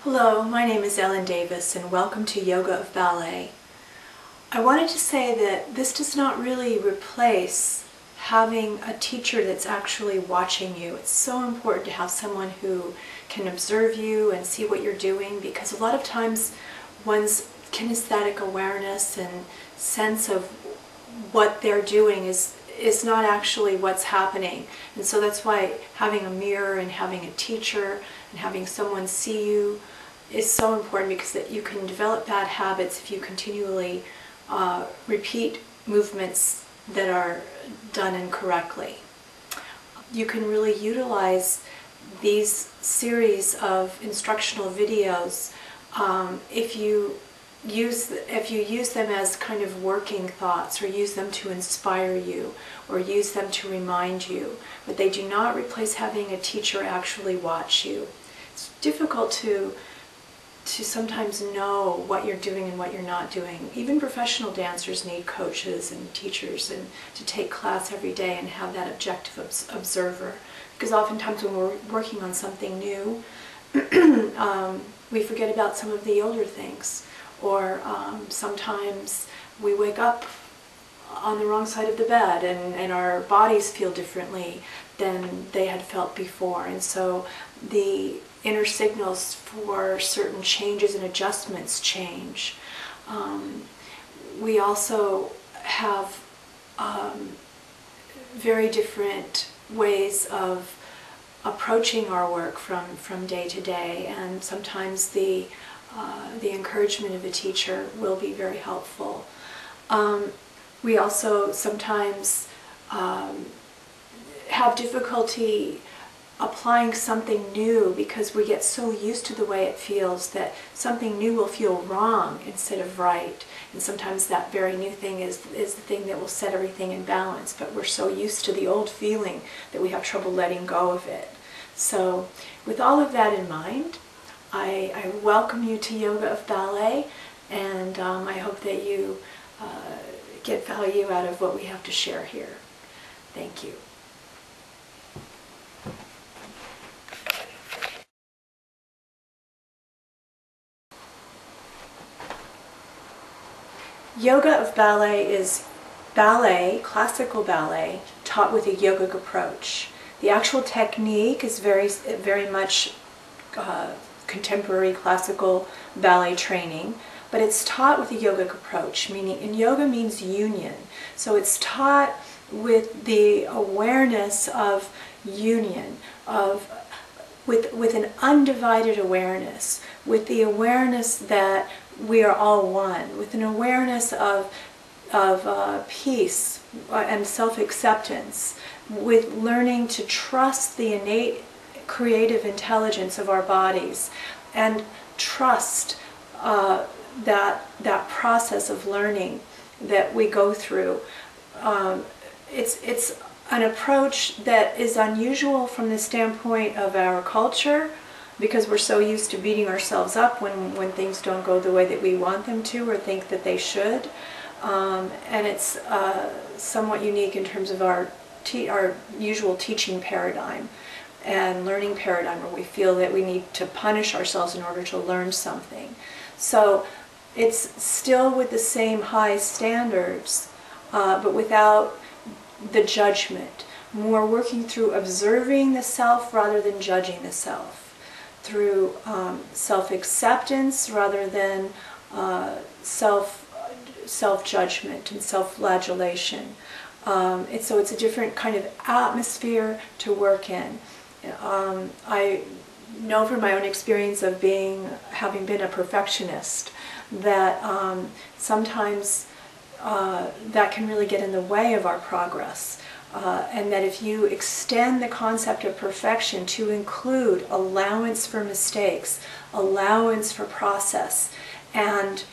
Hello, my name is Ellen Davis and welcome to Yoga of Ballet. I wanted to say that this does not really replace having a teacher that's actually watching you. It's so important to have someone who can observe you and see what you're doing, because a lot of times one's kinesthetic awareness and sense of what they're doing is not actually what's happening. And so that's why having a mirror and having a teacher and having someone see you is so important, because that you can develop bad habits if you continually repeat movements that are done incorrectly. You can really utilize these series of instructional videos if you use them as kind of working thoughts, or use them to inspire you, or use them to remind you. But they do not replace having a teacher actually watch you. It's difficult to sometimes know what you're doing and what you're not doing. Even professional dancers need coaches and teachers, and to take class every day and have that objective observer. Because oftentimes when we're working on something new, we forget about some of the older things. Or sometimes we wake up on the wrong side of the bed and our bodies feel differently than they had felt before. And so the inner signals for certain changes and adjustments change. We also have very different ways of approaching our work from day to day, and sometimes the encouragement of a teacher will be very helpful. We also sometimes have difficulty applying something new, because we get so used to the way it feels that something new will feel wrong instead of right. And sometimes that very new thing is the thing that will set everything in balance, but we're so used to the old feeling that we have trouble letting go of it. So with all of that in mind, I welcome you to Yoga of Ballet, and I hope that you get value out of what we have to share here. Thank you. Yoga of Ballet is ballet, classical ballet, taught with a yogic approach. The actual technique is very much contemporary classical ballet training, but it's taught with a yogic approach, meaning, and yoga means union. So it's taught with the awareness of union, with an undivided awareness, with the awareness that we are all one, with an awareness of peace and self-acceptance, with learning to trust the innate creative intelligence of our bodies, and trust that process of learning that we go through. It's an approach that is unusual from the standpoint of our culture, because we're so used to beating ourselves up when things don't go the way that we want them to or think that they should. And it's somewhat unique in terms of our usual teaching paradigm and learning paradigm, where we feel that we need to punish ourselves in order to learn something. So it's still with the same high standards, but without the judgment, more working through observing the self rather than judging the self, through self-acceptance rather than self-judgment and self-flagellation. So it's a different kind of atmosphere to work in. I know from my own experience of having been a perfectionist, that sometimes that can really get in the way of our progress. And that if you extend the concept of perfection to include allowance for mistakes, allowance for process, and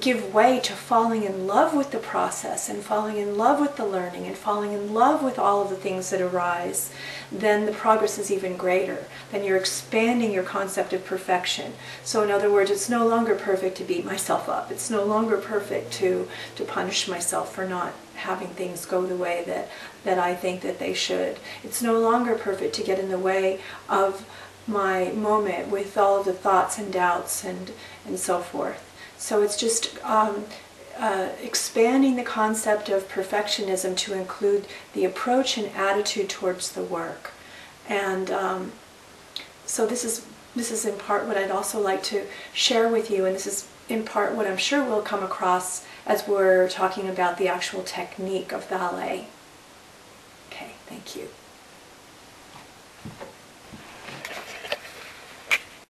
give way to falling in love with the process and falling in love with the learning and falling in love with all of the things that arise, then the progress is even greater. Then you're expanding your concept of perfection. So in other words, it's no longer perfect to beat myself up. It's no longer perfect to punish myself for not having things go the way that I think that they should. It's no longer perfect to get in the way of my moment with all of the thoughts and doubts and so forth. So it's just expanding the concept of perfectionism to include the approach and attitude towards the work. And so this is in part what I'd also like to share with you, and this is in part what I'm sure we'll come across as we're talking about the actual technique of ballet. Okay, thank you.